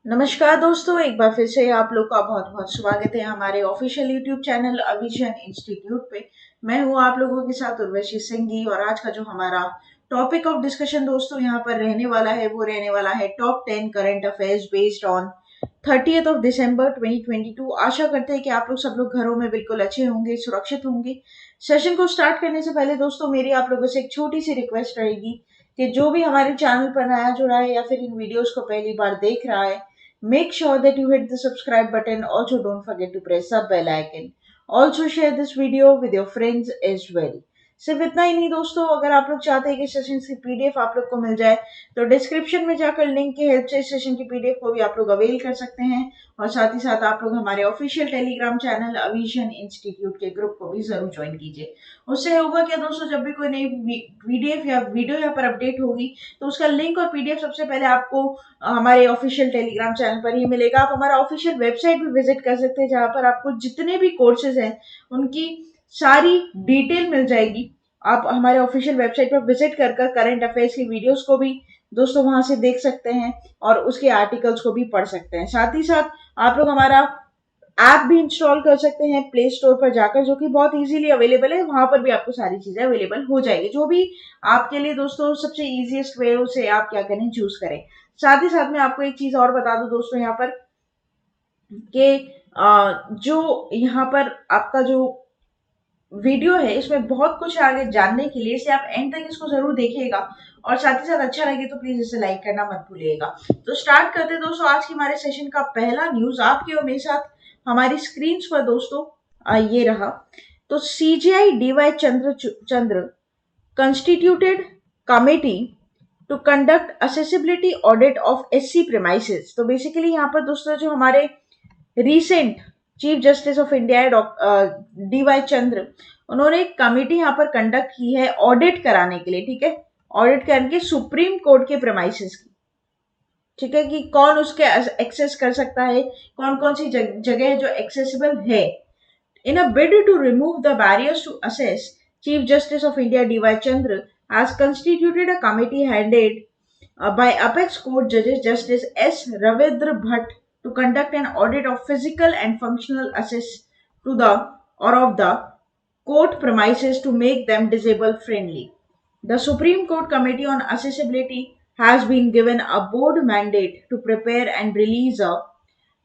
नमस्कार दोस्तों, एक बार फिर से आप लोग का बहुत बहुत स्वागत है हमारे ऑफिशियल यूट्यूब चैनल अविजन इंस्टीट्यूट पे। मैं हूँ आप लोगों के साथ उर्वशी सिंघी और आज का जो हमारा टॉपिक ऑफ डिस्कशन दोस्तों यहाँ पर रहने वाला है वो रहने वाला है top 10 current affairs based on 30th of December 2022। आशा करते हैं कि आप लोग सब लोग घरों में बिल्कुल अच्छे होंगे, सुरक्षित होंगे। सेशन को स्टार्ट करने से पहले दोस्तों मेरी आप लोगों से एक छोटी सी रिक्वेस्ट रहेगी कि जो भी हमारे चैनल पर नया जुड़ा है या फिर इन वीडियोस को पहली बार देख रहा है, make sure that you hit the subscribe button. Also, don't forget to press the bell icon. Also, share this video with your friends as well. सिर्फ इतना ही नहीं दोस्तों, अगर आप लोग चाहते हैं कि सेशन की पीडीएफ आप लोग को मिल जाए तो डिस्क्रिप्शन में जाकर लिंक की हेल्प से सेशन की पीडीएफ को भी आप लोग अवेल कर सकते हैं। और साथ ही साथ आप लोग हमारे ऑफिशियल टेलीग्राम चैनल अविजन इंस्टीट्यूट के ग्रुप को भी जरूर ज्वाइन कीजिए। उससे होगा क्या दोस्तों, जब भी कोई नई पीडीएफ या वीडियो यहाँ पर अपडेट होगी तो उसका लिंक और पीडीएफ सबसे पहले आपको हमारे ऑफिशियल टेलीग्राम चैनल पर ही मिलेगा। आप हमारा ऑफिशियल वेबसाइट भी विजिट कर सकते हैं जहां पर आपको जितने भी कोर्सेज हैं उनकी सारी डिटेल मिल जाएगी। आप हमारे ऑफिशियल वेबसाइट पर विजिट कर करंट अफेयर्स की वीडियोस को भी दोस्तों वहां से देख सकते हैं और उसके आर्टिकल्स को भी पढ़ सकते हैं। साथ ही साथ आप लोग हमारा ऐप भी इंस्टॉल कर सकते हैं प्ले स्टोर पर जाकर, जो कि बहुत इजीली अवेलेबल है। वहां पर भी आपको सारी चीजें अवेलेबल हो जाएगी, जो भी आपके लिए दोस्तों सबसे इजीएस्ट वे से आप क्या करें, चूज करें। साथ ही साथ में आपको एक चीज और बता दूं दोस्तों यहाँ पर कि जो यहाँ पर आपका जो वीडियो है इसमें बहुत कुछ है आगे जानने के लिए, इसे आप एंड तक इसको जरूर देखिएगा और साथ ही साथ अच्छा लगे तो प्लीज इसे लाइक करना मत भूलिएगा। तो स्टार्ट करते हैं दोस्तों आज की हमारे सेशन का पहला न्यूज आपके और मेरे साथ हमारी स्क्रीन पर दोस्तों। ये रहा। तो CJI DY Chandra constituted committee to conduct accessibility audit of SC premises. तो बेसिकली यहाँ पर दोस्तों जो हमारे recent chief justice of India DY Chandra, उन्होंने एक कमेटी यहाँ पर कंडक्ट की है ऑडिट कराने के लिए। ठीक है, ऑडिट करने के सुप्रीम कोर्ट के प्रेमाइसेस की। ठीक है, कि कौन उसके एक्सेस कर सकता है, कौन कौन सी जगह है जो एक्सेसिबल है। In a bid to remove the barriers to assess, Chief Justice of India D.Y. Chandra has constituted a committee headed by Apex Court Judges Justice S. Ravindra Bhatt to conduct an audit of physical and functional access to the or of the court premises to make them disabled friendly. The Supreme Court Committee on Accessibility has been given a board mandate to prepare and release a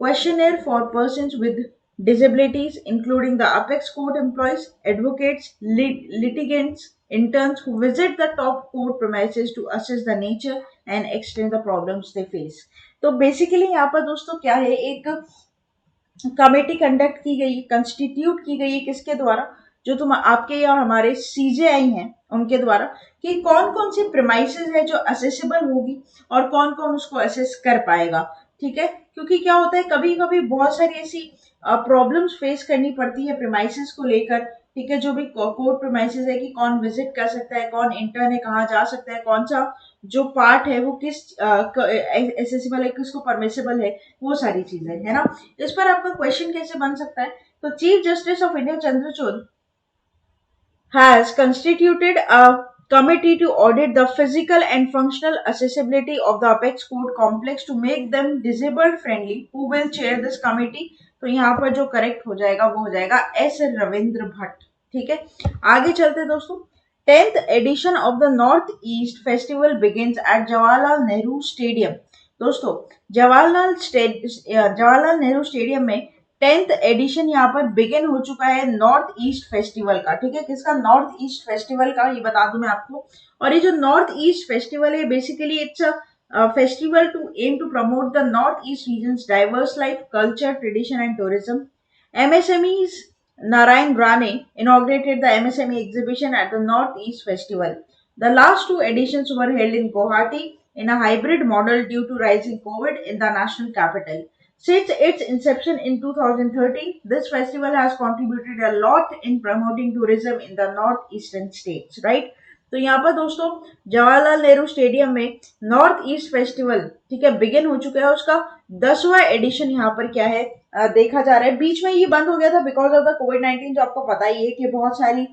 questionnaire for persons with disabilities, including the apex court employees, advocates, litigants, interns who visit the top court premises to assess the nature and extent the problems they face. तो basically यहाँ पर दोस्तों क्या है, एक committee conduct की गई, constitute की गई है किसके द्वारा, जो तुम आपके या हमारे सीजेआई हैं उनके द्वारा, कि कौन कौन सी प्रेमाइसेस है जो असेसेबल होगी और कौन कौन उसको असेस कर पाएगा। ठीक है, क्योंकि क्या होता है कभी कभी बहुत सारी ऐसी प्रॉब्लम्स फेस करनी पड़ती है प्रेमाइसेस को लेकर। ठीक है, जो भी कोर्ट प्रेमाइसेस है कि कौन विजिट कर सकता है, कौन इंटर्न है, कहाँ जा सकता है, कौन सा जो पार्ट है वो किस एसेसिबल है, किसको परमिसेबल है, वो सारी चीजें है ना। इस पर आपका क्वेश्चन कैसे बन सकता है, तो chief justice of India Chandrachud has constituted a committee to audit the physical and functional accessibility of the Apex Court complex to make them disabled friendly. Who will chair this committee? तो यहाँ पर जो correct हो जाएगा वो हो जाएगा S Ravindra Bhatt. ठीक है, आगे चलते दोस्तों। 10th edition of the North East Festival begins at Jawaharlal Nehru Stadium। दोस्तों जवाहरलाल नेहरू स्टेडियम में 10th एडिशन यहाँ पर बिगिन हो चुका है नॉर्थ ईस्ट फेस्टिवल का। ठीक है, किसका, नॉर्थ ईस्ट फेस्टिवल का, ये बता दूं मैं आपको। और ये जो नॉर्थ ईस्ट फेस्टिवल है basically it's a festival to aim to promote the north east regions diverse life, culture, tradition and tourism. MSMEs Narayan Rane inaugurated the MSME exhibition at the North East Festival. The last two editions were held in Guwahati in a hybrid model due to rising COVID in the national capital. Since its inception in 2013, this festival has contributed a lot in promoting tourism in the northeastern states, right? तो यहाँ पर दोस्तों Jawaharlal Nehru stadium में north east festival, ठीक है, begin हो चुका है। उसका 10वां एडिशन यहाँ पर क्या है, देखा जा रहा है। बीच में ये बंद हो गया था बिकॉज ऑफ द कोविड-19, जो आपको पता ही है कि बहुत सारी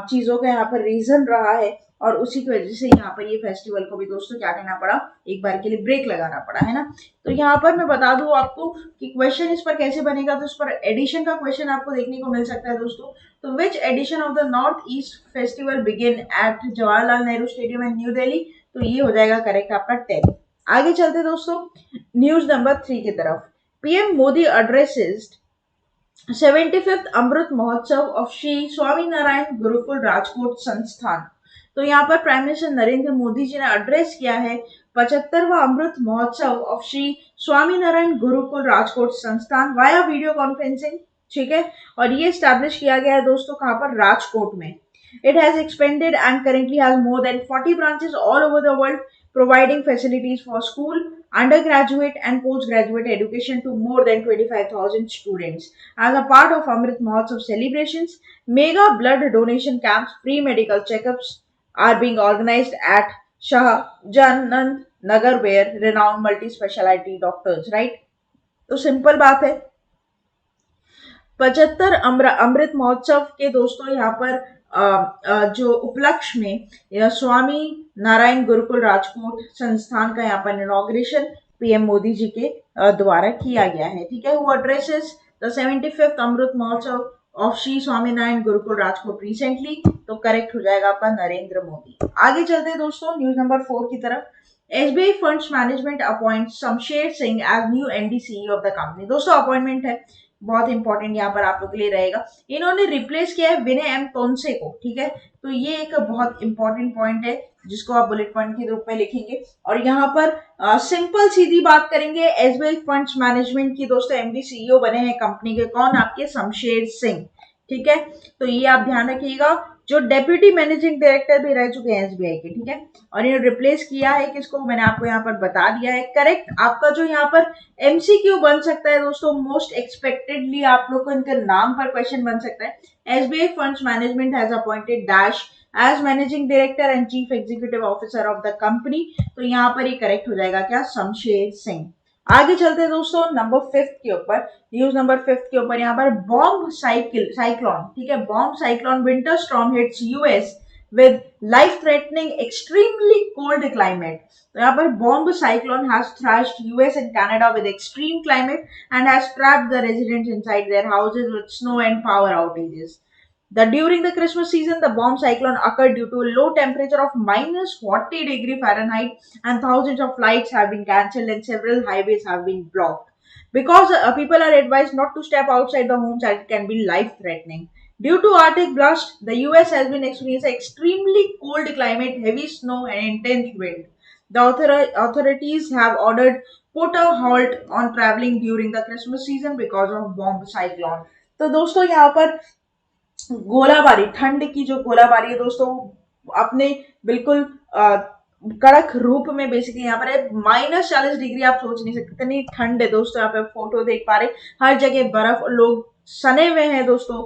चीजों का यहाँ पर रीजन रहा है और उसी की वजह से यहाँ पर ये फेस्टिवल को भी दोस्तों क्या करना पड़ा, एक बार के लिए ब्रेक लगाना पड़ा, है ना। तो यहाँ पर मैं बता दूं आपको कि क्वेश्चन इस पर कैसे बनेगा, तो इस पर एडिशन का क्वेश्चन आपको देखने को मिल सकता है दोस्तों। तो which edition of the north east festival begin eight Jawaharlal Nehru stadium in new Delhi, तो ये हो जाएगा करेक्ट आपका 10। आगे चलते दोस्तों न्यूज नंबर 3 की तरफ। PM Modi addresses 75th Amrit Mahotsav of Shri Swaminarayan Gurukul Rajkot संस्थान। तो यहाँ पर प्राइम मिनिस्टर नरेंद्र मोदी जी ने एड्रेस किया है 75वां अमृत महोत्सव ऑफ श्री स्वामीनारायण गुरुकुल राजकोट संस्थान वाया वीडियो कॉन्फ्रेंसिंग, ठीक है। और ये स्टैब्लिश किया गया है दोस्तों कहाँ पर, राजकोट में। It has expanded and currently has more than 40 branches all over the world, providing facilities for school, undergraduate and postgraduate education to more than 25,000 students. As a part of Amrit Mahotsav celebrations, mega blood donation camps, free medical checkups are being organized at Shahjanand Nagar where renowned multi-speciality doctors, right? तो simple बात है, 75 अमृत महोत्सव के दोस्तों यहाँ पर जो उपलक्ष्य में स्वामी नारायण गुरुकुल राजकोट संस्थान का यहाँ पर इनॉग्रेशन पीएम मोदी जी के द्वारा किया गया है, ठीक है। Who addresses the 75th Amrit Mahotsav of Shri Swaminarayan Gurukul Rajkot recently, तो करेक्ट हो जाएगा आपका नरेंद्र मोदी। आगे चलते हैं दोस्तों न्यूज नंबर 4 की तरफ। SBI funds management appoint Shamsher Singh as new MD CEO of the company. दोस्तों अपॉइंटमेंट है, बहुत इंपॉर्टेंट यहाँ पर आप लोग के लिए रहेगा। इन्होंने रिप्लेस किया है विनय एम तोनसे को, ठीक है। तो ये एक बहुत इंपॉर्टेंट पॉइंट है जिसको आप बुलेट पॉइंट के रूप में लिखेंगे। और यहाँ पर सिंपल सीधी बात करेंगे, एसबीआई फंड्स मैनेजमेंट की दोस्तों एमडी सीईओ बने हैं कंपनी के, कौन, आपके शमशेर सिंह, ठीक है। तो ये आप ध्यान रखिएगा, जो डेप्यूटी मैनेजिंग डायरेक्टर भी रह चुके हैं एसबीआई के, ठीक है। और इन्होंने रिप्लेस किया है किसको, मैंने आपको यहाँ पर बता दिया है। करेक्ट आपका जो यहाँ पर एमसीक्यू बन सकता है दोस्तों, मोस्ट एक्सपेक्टेडली आप लोग को इनके नाम पर क्वेश्चन बन सकता है। SBI funds management has appointed dash as managing director and chief executive officer of the company, तो यहाँ पर ये करेक्ट हो जाएगा क्या, शमशेर सिंह। आगे चलते हैं दोस्तों नंबर 5 के ऊपर, न्यूज नंबर 5 के ऊपर यहाँ पर बॉम्ब साइक्लोन, ठीक है। Bomb cyclone winter storm hits US with life threatening extremely cold climate. तो यहाँ पर bomb cyclone has thrashed US and Canada with extreme climate and has trapped the residents inside their houses with snow and power outages. During the Christmas season, the bomb cyclone occurred due to a low temperature of minus 40 degree Fahrenheit, and thousands of flights have been cancelled and several highways have been blocked. Because people are advised not to step outside the homes as it can be life-threatening. Due to Arctic blast, the US has been experiencing extremely cold climate, heavy snow, and intense wind. The authorities have ordered put a halt on traveling during the Christmas season because of bomb cyclone. तो दोस्तों यहाँ पर गोलाबारी, ठंड की जो गोलाबारी है दोस्तों अपने बिल्कुल कड़क रूप में बेसिकली यहाँ पर है। -40 डिग्री, आप सोच नहीं सकते इतनी ठंड है दोस्तों। यहाँ पे फोटो देख पा रहे, हर जगह बर्फ, लोग सने हुए हैं दोस्तों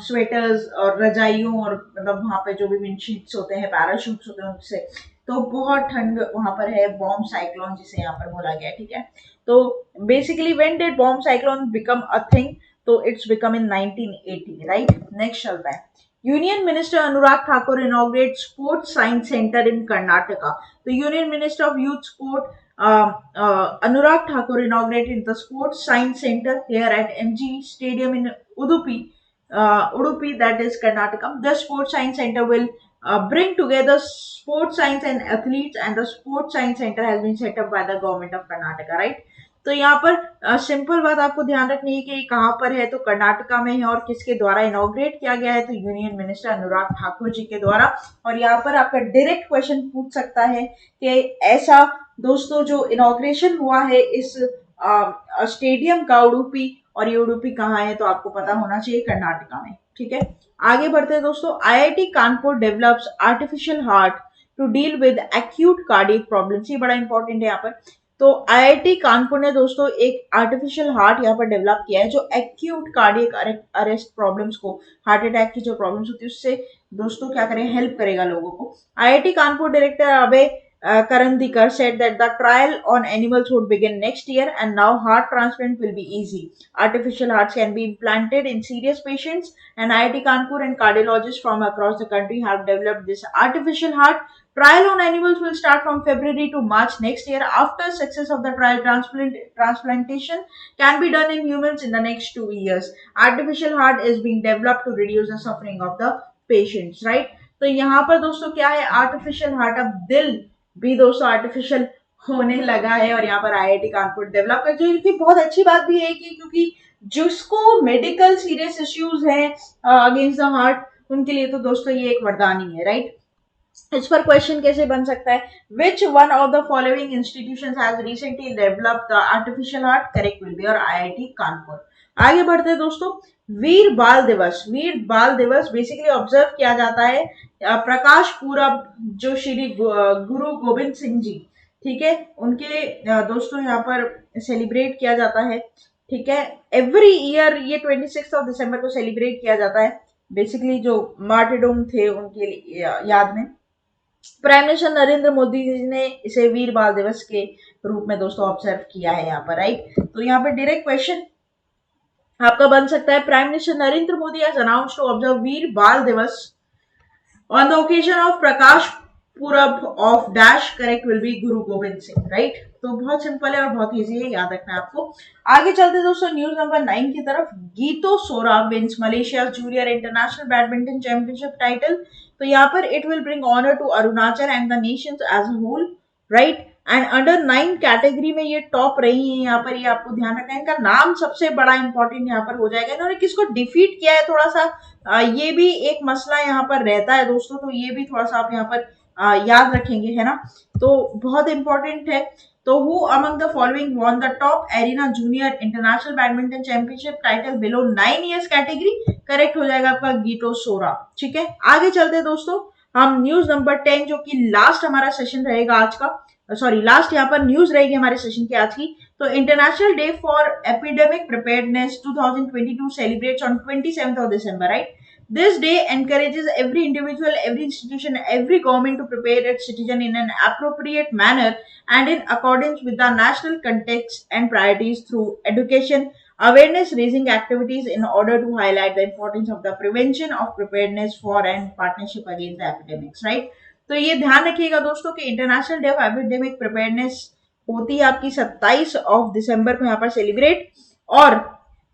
स्वेटर्स और रजाइयों और मतलब वहां पे जो भी विंडशीट्स होते हैं, पैराशूट्स होते हैं उनसे, तो बहुत ठंड वहां पर है। बॉम्ब साइक्लोन जिसे यहाँ पर बोला गया, ठीक है। तो basically when did bomb cyclone become a thing, तो it's become in 1980, right. Next चलता है, union minister Anurag Thakur inaugurate sports science centre in Karnataka. तो union minister of youth sport Anurag Thakur inaugurated the Sports Science Center here at MG Stadium in Udupi, that is Karnataka. The Sports Science Center will bring together sports science and athletes, and the Sports Science Center has been set up by the government of Karnataka, right? तो यहाँ पर simple बात आपको ध्यान रखनी है कि कहाँ पर है, तो कर्नाटका में है। और किसके द्वारा इनॉग्रेट किया गया है, तो यूनियन मिनिस्टर अनुराग ठाकुर जी के द्वारा। और यहाँ पर आपका डायरेक्ट क्वेश्चन पूछ सकता है कि ऐसा दोस्तों जो इनॉग्रेशन हुआ है इस स्टेडियम का उडुपी, और ये उडुपी कहाँ है, तो आपको पता होना चाहिए कर्नाटका में, ठीक है। आगे बढ़ते हैं दोस्तों, IIT Kanpur develops artificial heart to deal with acute cardiac problems. ये बड़ा इंपॉर्टेंट है यहाँ पर। तो आईआईटी कानपुर ने दोस्तों एक आर्टिफिशियल हार्ट यहाँ पर डेवलप किया है जो एक्यूट कार्डियक अरेस्ट प्रॉब्लम्स को, हार्ट अटैक की जो प्रॉब्लम्स होती है उससे दोस्तों क्या करें, हेल्प करेगा लोगों को। IIT Kanpur director Abhay Karandikar said that the trial on animals would begin next year and now heart transplant will be easy. Artificial hearts can be implanted in serious patients and IIT Kanpur and cardiologists from across the country have developed this artificial heart. Trial on animals will start from February to March next year. After success of the trial, transplantation can be done in humans in the next 2 years. Artificial heart is being developed to reduce the suffering of the patients, right? तो यहाँ पर दोस्तों क्या है, artificial heart, अब दिल भी दोस्तों आर्टिफिशियल होने लगा है और यहाँ पर आईआईटी कानपुर डेवलप कर, जो कि बहुत अच्छी बात भी है कि क्योंकि जिसको मेडिकल सीरियस इश्यूज हैं अगेंस्ट द हार्ट, उनके लिए तो दोस्तों ये एक वरदान ही है, राइट? इस पर क्वेश्चन कैसे बन सकता है, which one of the following institutions has recently developed the artificial heart, correct will B और आईआईटी कानपुर। आगे बढ़ते हैं दोस्तों, वीर बाल दिवस। वीर बाल दिवस बेसिकली ऑब्जर्व किया जाता है प्रकाश पूरब, जो श्री गुरु गोविंद सिंह जी, ठीक है, उनके दोस्तों यहाँ पर सेलिब्रेट किया जाता है, ठीक है, एवरी ईयर ये 26 ऑफ दिसंबर को सेलिब्रेट किया जाता है, बेसिकली जो मार्टिडोम थे उनके याद में। प्राइम मिनिस्टर नरेंद्र मोदी जी ने इसे वीर बाल दिवस के रूप में दोस्तों ऑब्जर्व किया है यहाँ पर, राइट? तो यहाँ पर डायरेक्ट क्वेश्चन आपका बन सकता है, prime minister Narendra Modi has announced to observe Veer Bal Diwas on the occasion of Prakash Purab of dash, correct will be Guru Gobind Singh, right? तो बहुत सिंपल है और बहुत इजी है, याद रखना है आपको। आगे चलते दोस्तों न्यूज नंबर 9 की तरफ। Geeto Sora wins Malaysia junior international badminton championship title. तो यहाँ पर it will bring honour to Arunachal and the nation as a whole, right? And under 9 category में ये टॉप रही है यहाँ पर, ये आपको ध्यान रखना है, इनका नाम सबसे बड़ा इंपॉर्टेंट यहाँ पर हो जाएगा। इन्होंने किसको डिफीट किया है, थोड़ा सा ये भी एक मसला यहाँ पर रहता है दोस्तों, तो ये भी थोड़ा सा आप यहाँ पर याद रखेंगे, है ना? तो बहुत इंपॉर्टेंट है। तो who among the following won the top arena junior international badminton championship title below 9 years category, correct हो जाएगा आपका गीतो सोरा, ठीक है। आगे चलते हैं दोस्तों, हम न्यूज नंबर 10 जो कि लास्ट हमारा सेशन रहेगा आज का, सॉरी लास्ट यहाँ पर न्यूज रहेगी हमारे सेशन की आज की। तो international day for epidemic preparedness 2022 celebrates on 27th of December, right? This day encourages every individual, every institution, every government to prepare its citizen in an appropriate manner and in accordance with the national context and priorities through education, awareness raising activities in order to highlight the importance of the prevention of preparedness for and partnership against the epidemics, right? तो ये ध्यान रखिएगा दोस्तों कि international day of epidemic preparedness होती है आपकी 27 of December को यहाँ पर सेलिब्रेट, और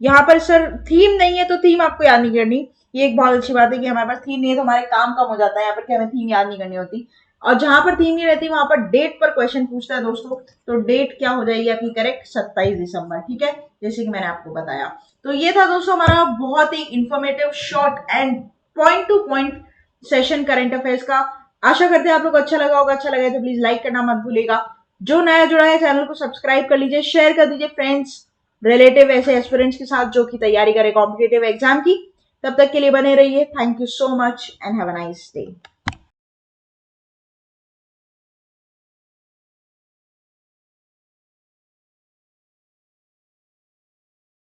यहाँ पर सर थीम नहीं है तो थीम आपको याद नहीं करनी, ये एक बहुत अच्छी बात है कि हमारे पास थीम नहीं है तो हमारे काम कम हो जाता है यहाँ पर कि हमें थीम याद नहीं करनी होती, और जहां पर थीम नहीं रहती वहां पर डेट पर क्वेश्चन पूछता है दोस्तों, तो डेट क्या हो जाएगी आपकी करेक्ट 27 दिसंबर, ठीक है, जैसे कि मैंने आपको बताया। तो ये था दोस्तों हमारा बहुत ही informative short and point to point session current affairs का। आशा करते हैं आप लोग को अच्छा लगा होगा, अच्छा लगा तो प्लीज लाइक करना मत भूलिएगा, जो नया जुड़ा है चैनल को सब्सक्राइब कर लीजिए, शेयर कर दीजिए फ्रेंड्स रिलेटिव ऐसे एस्पिरेंट्स के साथ जो कि तैयारी करे कॉम्पिटिटिव एग्जाम की। तब तक के लिए बने रहिए, thank you so much and have a nice day.